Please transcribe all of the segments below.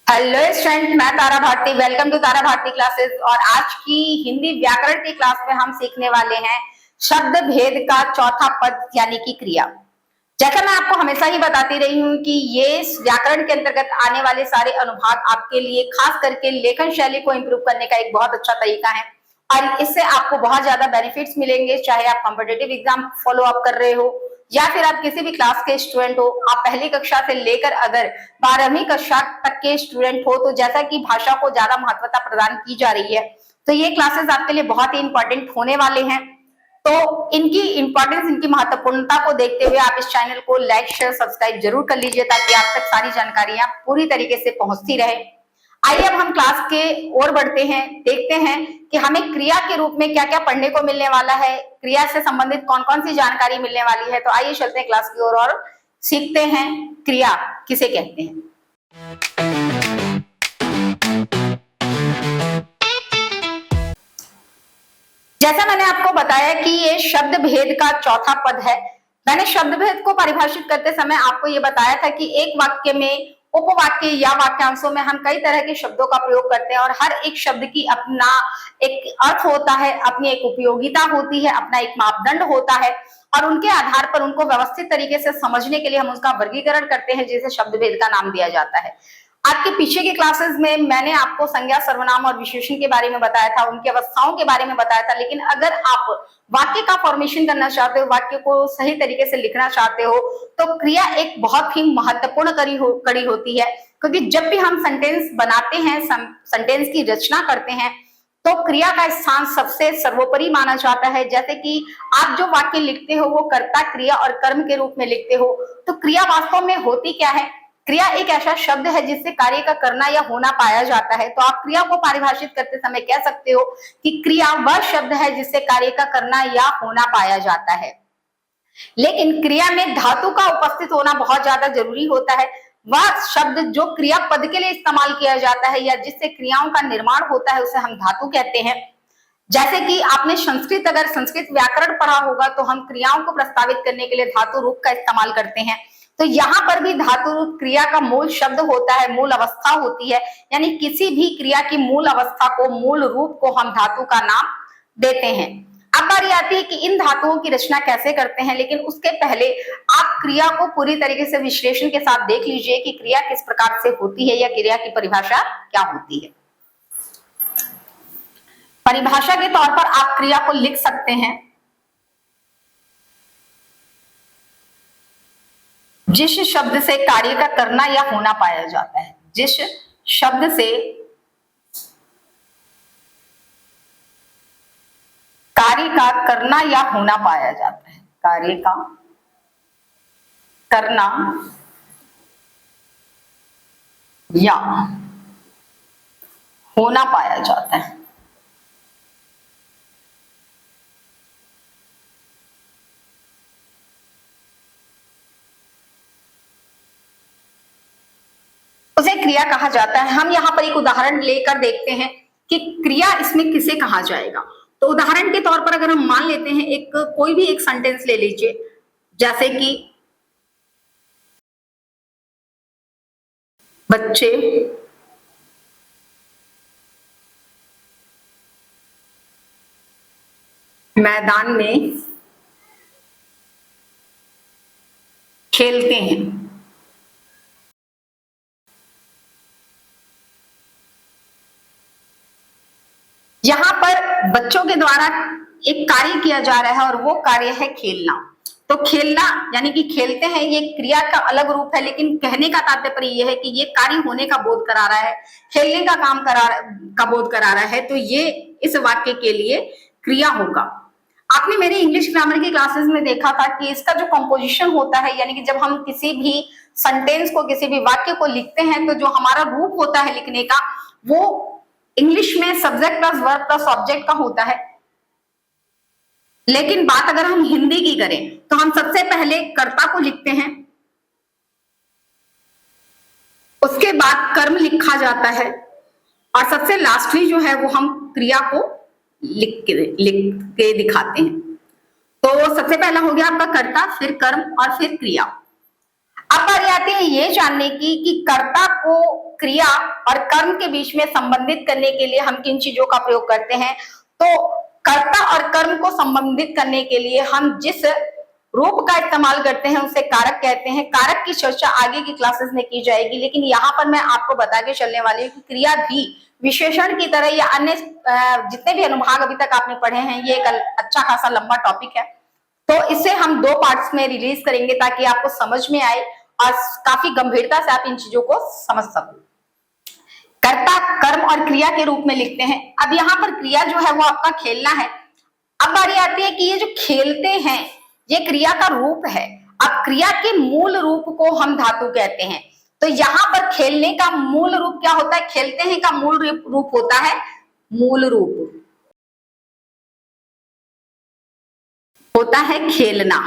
Hello student, मैं Tara Bharti. Welcome to Tara Bharti classes. और आज की हिंदी व्याकरण की क्लास में हम सीखने वाले हैं शब्द भेद का चौथा पद यानी कि क्रिया। जैसा मैं आपको हमेशा ही बताती रही हूँ कि ये व्याकरण के अंतर्गत आने वाले सारे अनुभाग आपके लिए खास करके लेखन शैली को इम्प्रूव करने का एक बहुत अच्छा तरीका है और इससे आपको बहुत ज्यादा बेनिफिट्स मिलेंगे। चाहे आप कॉम्पिटेटिव एग्जाम फॉलो अप कर रहे हो या फिर आप किसी भी क्लास के स्टूडेंट हो, आप पहली कक्षा से लेकर अगर 12वीं कक्षा तक के स्टूडेंट हो, तो जैसा कि भाषा को ज्यादा महत्वता प्रदान की जा रही है तो ये क्लासेस आपके लिए बहुत ही इंपॉर्टेंट होने वाले हैं। तो इनकी इंपॉर्टेंस, इनकी महत्वपूर्णता को देखते हुए आप इस चैनल को लाइक शेयर सब्सक्राइब जरूर कर लीजिए ताकि आप तक सारी जानकारियां पूरी तरीके से पहुंचती रहे। आइए अब हम क्लास के ओर बढ़ते हैं, देखते हैं कि हमें क्रिया के रूप में क्या क्या पढ़ने को मिलने वाला है, क्रिया से संबंधित कौन कौन सी जानकारी मिलने वाली है। तो आइए चलते हैं क्लास की ओर और सीखते हैं क्रिया किसे कहते हैं। जैसा मैंने आपको बताया कि ये शब्द भेद का चौथा पद है। मैंने शब्द भेद को परिभाषित करते समय आपको ये बताया था कि एक वाक्य में, उपवाक्य या वाक्यांशों में हम कई तरह के शब्दों का प्रयोग करते हैं और हर एक शब्द की अपना एक अर्थ होता है, अपनी एक उपयोगिता होती है, अपना एक मापदंड होता है और उनके आधार पर उनको व्यवस्थित तरीके से समझने के लिए हम उसका वर्गीकरण करते हैं, जिसे शब्द भेद का नाम दिया जाता है। आपके पीछे के क्लासेस में मैंने आपको संज्ञा, सर्वनाम और विशेषण के बारे में बताया था, उनकी अवस्थाओं के बारे में बताया था। लेकिन अगर आप वाक्य का फॉर्मेशन करना चाहते हो, वाक्य को सही तरीके से लिखना चाहते हो, तो क्रिया एक बहुत ही महत्वपूर्ण कड़ी होती है। क्योंकि जब भी हम सेंटेंस बनाते हैं, सेंटेंस की रचना करते हैं, तो क्रिया का स्थान सबसे सर्वोपरि माना जाता है। जैसे कि आप जो वाक्य लिखते हो वो कर्ता, क्रिया और कर्म के रूप में लिखते हो, तो क्रिया वास्तव में होती क्या है? क्रिया एक ऐसा शब्द है जिससे कार्य का करना या होना पाया जाता है। तो आप क्रिया को परिभाषित करते समय कह सकते हो कि क्रिया वह शब्द है जिससे कार्य का करना या होना पाया जाता है। लेकिन क्रिया में धातु का उपस्थित होना बहुत ज्यादा जरूरी होता है। वह शब्द जो क्रिया पद के लिए इस्तेमाल किया जाता है या जिससे क्रियाओं का निर्माण होता है उसे हम धातु कहते हैं। जैसे कि आपने अगर संस्कृत व्याकरण पढ़ा होगा तो हम क्रियाओं को प्रस्तावित करने के लिए धातु रूप का इस्तेमाल करते हैं। तो यहाँ पर भी धातु रूप क्रिया का मूल शब्द होता है, मूल अवस्था होती है। यानी किसी भी क्रिया की मूल अवस्था को, मूल रूप को हम धातु का नाम देते हैं। अब बारी आती है कि इन धातुओं की रचना कैसे करते हैं, लेकिन उसके पहले आप क्रिया को पूरी तरीके से विश्लेषण के साथ देख लीजिए कि क्रिया किस प्रकार से होती है या क्रिया की परिभाषा क्या होती है। परिभाषा के तौर पर आप क्रिया को लिख सकते हैं, जिस शब्द से कार्य का करना या होना पाया जाता है। जिस शब्द से कार्य का करना या होना पाया जाता है, कार्य का करना या होना पाया जाता है। उसे क्रिया कहा जाता है। हम यहाँ पर एक उदाहरण लेकर देखते हैं कि क्रिया इसमें किसे कहा जाएगा। तो उदाहरण के तौर पर अगर हम मान लेते हैं, कोई भी एक सेंटेंस ले लीजिए, जैसे कि बच्चे मैदान में खेलते हैं। यहां पर बच्चों के द्वारा एक कार्य किया जा रहा है और वो कार्य है खेलना। तो खेलना यानी कि खेलते हैं, ये क्रिया का अलग रूप है, लेकिन कहने का तात्पर्य यह है कि ये कार्य होने का बोध करा रहा है, खेलने का का बोध करा रहा है। तो ये इस वाक्य के लिए क्रिया होगा। आपने मेरे इंग्लिश ग्रामर की क्लासेस में देखा था कि इसका जो कंपोजिशन होता है, यानी कि जब हम किसी भी सेंटेंस को, किसी भी वाक्य को लिखते हैं, तो जो हमारा रूप होता है लिखने का, वो इंग्लिश में subject plus verb plus object का होता है। लेकिन बात अगर हम हिंदी की करें तो हम सबसे पहले कर्ता को लिखते हैं, उसके बाद कर्म लिखा जाता है और सबसे लास्टली जो है वो हम क्रिया को लिख के दिखाते हैं। तो सबसे पहला हो गया आपका कर्ता, फिर कर्म और फिर क्रिया। अब बारी आती है ये जानने की कि कर्ता को क्रिया और कर्म के बीच में संबंधित करने के लिए हम किन चीजों का प्रयोग करते हैं, तो कर्ता और कर्म को संबंधित करने के लिए हम जिस रूप का इस्तेमाल करते हैं उसे कारक कहते हैं। कारक की चर्चा आगे की क्लासेस में की जाएगी, लेकिन यहाँ पर मैं आपको बता के चलने वाली हूँ कि क्रिया भी विशेषण की तरह या अन्य जितने भी अनुभाग अभी तक आपने पढ़े हैं, ये एक अच्छा खासा लंबा टॉपिक है, तो इसे हम 2 पार्ट्स में रिलीज करेंगे ताकि आपको समझ में आए और काफी गंभीरता से आप इन चीजों को समझ सको। कर्ता कर्म और क्रिया के रूप में लिखते हैं। अब यहाँ पर क्रिया जो है वो आपका खेलना है। अब बारी आती है कि ये जो खेलते हैं ये क्रिया का रूप है। अब क्रिया के मूल रूप को हम धातु कहते हैं, तो यहाँ पर खेलने का मूल रूप क्या होता है, खेलते हैं का मूल रूप होता है मूल रूप होता है खेलना।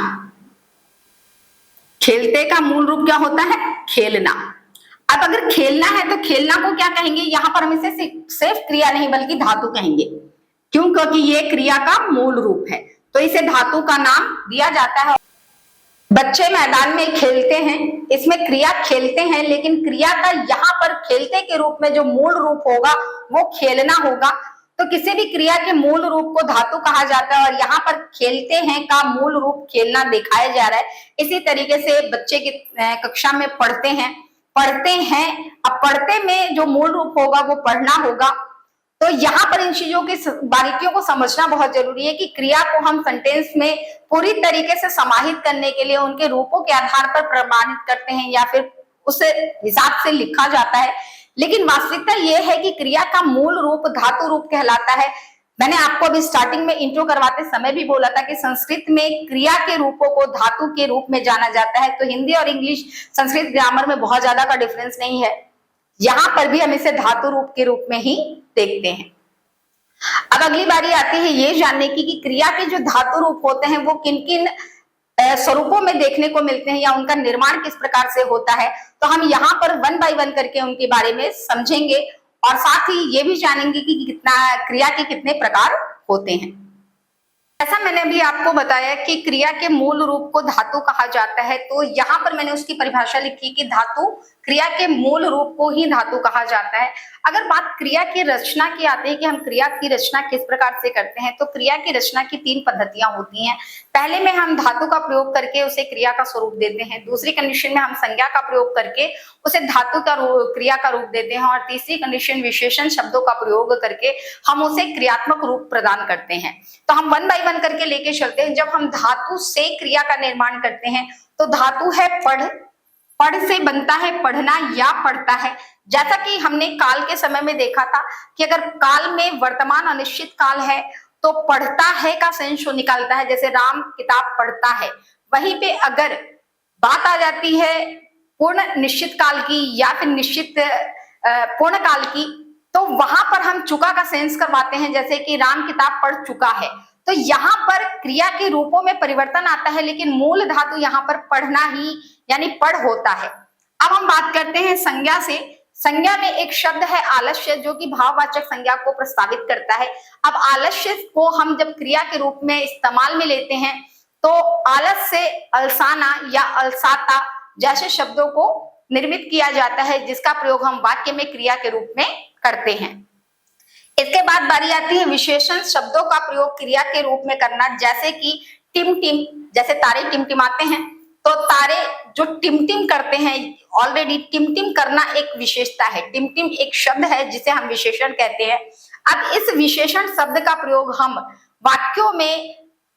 खेलते का मूल रूप क्या होता है, खेलना। अब अगर खेलना है तो खेलना को क्या कहेंगे, यहां पर हम इसे सिर्फ क्रिया नहीं बल्कि धातु कहेंगे। क्यों? क्योंकि ये क्रिया का मूल रूप है, तो इसे धातु का नाम दिया जाता है। बच्चे मैदान में खेलते हैं, इसमें क्रिया खेलते हैं, लेकिन क्रिया का यहाँ पर खेलते के रूप में जो मूल रूप होगा वो खेलना होगा। तो किसी भी क्रिया के मूल रूप को धातु कहा जाता है और यहाँ पर खेलते हैं का मूल रूप खेलना दिखाया जा रहा है। इसी तरीके से बच्चे की कक्षा में पढ़ते हैं। अब पढ़ते में जो मूल रूप होगा वो पढ़ना होगा। तो यहाँ पर इन चीजों की बारीकियों को समझना बहुत जरूरी है कि क्रिया को हम सेंटेंस में पूरी तरीके से समाहित करने के लिए उनके रूपों के आधार पर प्रमाणित करते हैं या फिर उस हिसाब से लिखा जाता है। लेकिन वास्तविकता यह है कि क्रिया का मूल रूप धातु रूप कहलाता है। मैंने आपको अभी स्टार्टिंग में इंट्रो करवाते समय भी बोला था कि संस्कृत में क्रिया के रूपों को धातु के रूप में जाना जाता है। तो हिंदी और इंग्लिश संस्कृत ग्रामर में बहुत ज्यादा का डिफरेंस नहीं है, यहां पर भी हम इसे धातु रूप के रूप में ही देखते हैं। अब अगली बारी आती है ये जानने की कि क्रिया के जो धातु रूप होते हैं वो किन किन स्वरूपों में देखने को मिलते हैं या उनका निर्माण किस प्रकार से होता है। तो हम यहाँ पर 1 बाय 1 करके उनके बारे में समझेंगे और साथ ही ये भी जानेंगे कि कितना क्रिया के कितने प्रकार होते हैं। ऐसा मैंने भी आपको बताया कि क्रिया के मूल रूप को धातु कहा जाता है, तो यहाँ पर मैंने उसकी परिभाषा लिखी कि धातु क्रिया के मूल रूप को ही धातु कहा जाता है। अगर बात क्रिया की रचना की आती है कि हम क्रिया की रचना किस प्रकार से करते हैं, तो क्रिया की रचना की 3 पद्धतियां होती हैं। पहले में हम धातु का प्रयोग करके उसे क्रिया का स्वरूप देते हैं, दूसरी कंडीशन में हम संज्ञा का प्रयोग करके उसे धातु का क्रिया का रूप देते हैं और तीसरी कंडीशन विशेषण शब्दों का प्रयोग करके हम उसे क्रियात्मक रूप प्रदान करते हैं। तो हम 1 बाय 1 करके लेके चलते हैं। जब हम धातु से क्रिया का निर्माण करते हैं तो धातु है पढ़, पढ़ से बनता है पढ़ना या पढ़ता है। जैसा कि हमने काल के समय में देखा था कि अगर काल में वर्तमान अनिश्चित काल है तो पढ़ता है का सेंस निकालता है, जैसे राम किताब पढ़ता है। वहीं पे अगर बात आ जाती है पूर्ण निश्चित काल की या फिर निश्चित पूर्ण काल की, तो वहां पर हम चुका का सेंस करवाते हैं, जैसे कि राम किताब पढ़ चुका है। तो यहाँ पर क्रिया के रूपों में परिवर्तन आता है, लेकिन मूल धातु यहाँ पर पढ़ना ही यानी पढ़ होता है। अब हम बात करते हैं संज्ञा से। संज्ञा में एक शब्द है आलस्य, जो कि भाववाचक संज्ञा को प्रस्तावित करता है। अब आलस्य को हम जब क्रिया के रूप में इस्तेमाल में लेते हैं तो आलस से अलसाना या अलसाता जैसे शब्दों को निर्मित किया जाता है, जिसका प्रयोग हम वाक्य में क्रिया के रूप में करते हैं। इसके बाद बारी आती है विशेषण शब्दों का प्रयोग क्रिया के रूप में करना, जैसे कि टिमटिम, जैसे तारे टिमटिमाते हैं तो तारे जो टिमटिम करते हैं, ऑलरेडी टिमटिम करना एक विशेषता है। टिमटिम एक शब्द है जिसे हम विशेषण कहते हैं। अब इस विशेषण शब्द का प्रयोग हम वाक्यों में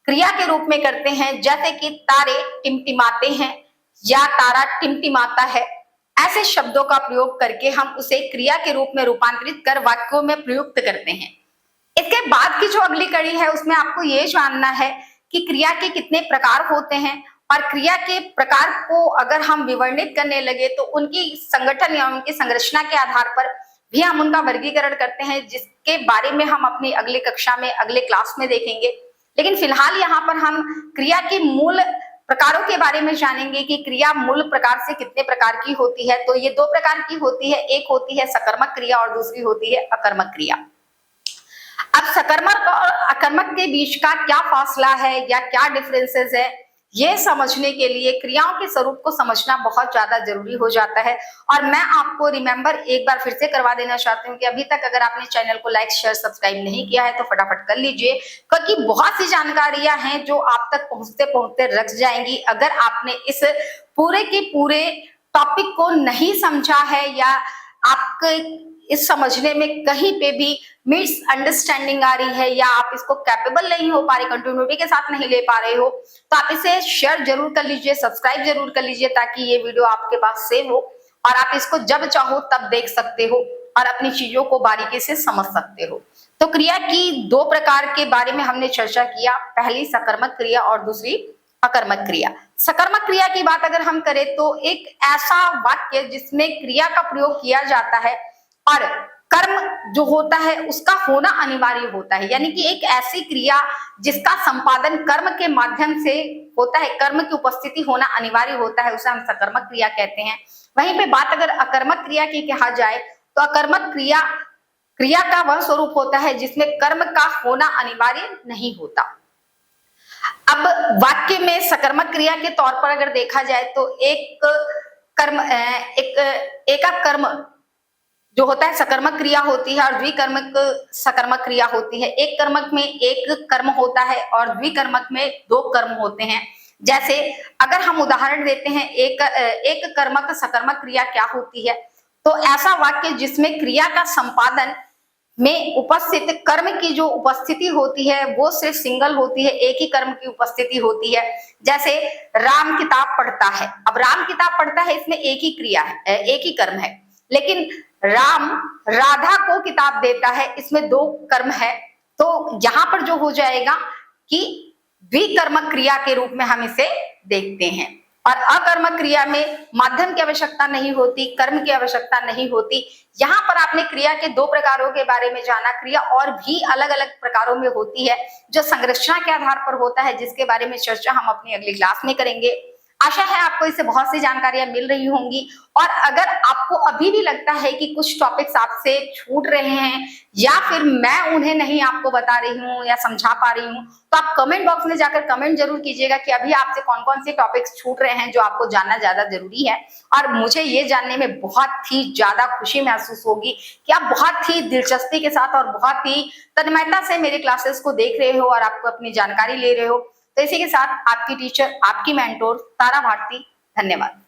क्रिया के रूप में करते हैं, जैसे कि तारे टिमटिमाते हैं या तारा टिमटिमाता है। ऐसे शब्दों का प्रयोग करके हम उसे क्रिया के रूप में रूपांतरित कर वाक्यों में प्रयुक्त करते हैं। इसके बाद की जो अगली कड़ी है उसमें आपको ये जानना है कि क्रिया के कितने प्रकार होते हैं, और क्रिया के प्रकार को अगर हम विवर्णित करने लगे तो उनकी संगठन या उनकी संरचना के आधार पर भी हम उनका वर्गीकरण करते हैं, जिसके बारे में हम अपनी अगली कक्षा में अगले क्लास में देखेंगे। लेकिन फिलहाल यहाँ पर हम क्रिया के मूल प्रकारों के बारे में जानेंगे कि क्रिया मूल प्रकार से कितने प्रकार की होती है। तो ये 2 प्रकार की होती है, एक होती है सकर्मक क्रिया और दूसरी होती है अकर्मक क्रिया। अब सकर्मक और अकर्मक के बीच का क्या फासला है या क्या डिफरेंसेस है, ये समझने के लिए क्रियाओं के स्वरूप को समझना बहुत ज्यादा जरूरी हो जाता है। और मैं आपको रिमेंबर एक बार फिर से करवा देना चाहती हूँ कि अभी तक अगर आपने चैनल को लाइक शेयर सब्सक्राइब नहीं किया है तो फटाफट कर लीजिए, क्योंकि बहुत सी जानकारियां हैं जो आप तक पहुंचते पहुंचते रख जाएंगी अगर आपने इस पूरे के पूरे टॉपिक को नहीं समझा है, या आपके इस समझने में कहीं पे भी मिसअंडरस्टैंडिंग आ रही है, या आप इसको कैपेबल नहीं हो पा रहे, कंटिन्यूटी के साथ नहीं ले पा रहे हो, तो आप इसे शेयर जरूर कर लीजिए, सब्सक्राइब जरूर कर लीजिए, ताकि ये वीडियो आपके पास सेव हो और आप इसको जब चाहो तब देख सकते हो और अपनी चीजों को बारीकी से समझ सकते हो। तो क्रिया की दो प्रकार के बारे में हमने चर्चा किया, पहली सकर्मक क्रिया और दूसरी अकर्मक क्रिया। सकर्मक क्रिया की बात अगर हम करें तो एक ऐसा वाक्य जिसमें क्रिया का प्रयोग किया जाता है और कर्म जो होता है उसका होना अनिवार्य होता है, यानी कि एक ऐसी क्रिया जिसका संपादन कर्म के माध्यम से होता है, कर्म की उपस्थिति होना अनिवार्य होता है, उसे हम सकर्मक क्रिया कहते हैं। वहीं पे बात अगर अकर्मक क्रिया की कहा जाए तो अकर्मक क्रिया क्रिया का वह स्वरूप होता है जिसमें कर्म का होना अनिवार्य नहीं होता। अब वाक्य में सकर्मक क्रिया के तौर पर अगर देखा जाए तो एक कर्म जो होता है सकर्मक क्रिया होती है और द्विकर्मक सकर्मक क्रिया होती है। एक कर्मक में एक कर्म होता है और द्विकर्मक में दो कर्म होते हैं। जैसे अगर हम उदाहरण देते हैं एक कर्मक सकर्मक क्रिया क्या होती है, तो ऐसा वाक्य जिसमें क्रिया का संपादन में उपस्थित कर्म की जो उपस्थिति होती है वो सिर्फ सिंगल होती है, एक ही कर्म की उपस्थिति होती है। जैसे राम किताब पढ़ता है, अब राम किताब पढ़ता है इसमें एक ही क्रिया है, एक ही कर्म है, लेकिन राम राधा को किताब देता है इसमें दो कर्म है। तो यहां पर जो हो जाएगा कि द्विकर्मक क्रिया के रूप में हम इसे देखते हैं। और अकर्मक क्रिया में माध्यम की आवश्यकता नहीं होती, कर्म की आवश्यकता नहीं होती। यहाँ पर आपने क्रिया के दो प्रकारों के बारे में जाना। क्रिया और भी अलग अलग प्रकारों में होती है जो संरचना के आधार पर होता है, जिसके बारे में चर्चा हम अपनी अगली क्लास में करेंगे। आशा है आपको इससे बहुत सी जानकारियां मिल रही होंगी। और अगर आपको अभी भी लगता है कि कुछ टॉपिक्स आपसे छूट रहे हैं या फिर मैं उन्हें नहीं आपको बता रही हूँ या समझा पा रही हूँ, तो आप कमेंट बॉक्स में जाकर कमेंट जरूर कीजिएगा कि अभी आपसे कौन कौन से टॉपिक्स छूट रहे हैं जो आपको जानना ज्यादा जरूरी है। और मुझे ये जानने में बहुत ही ज्यादा खुशी महसूस होगी कि आप बहुत ही दिलचस्पी के साथ और बहुत ही तन्मयता से मेरे क्लासेस को देख रहे हो और आपको अपनी जानकारी ले रहे हो। तो इसी के साथ आपकी टीचर, आपकी मेंटोर तारा भारती, धन्यवाद।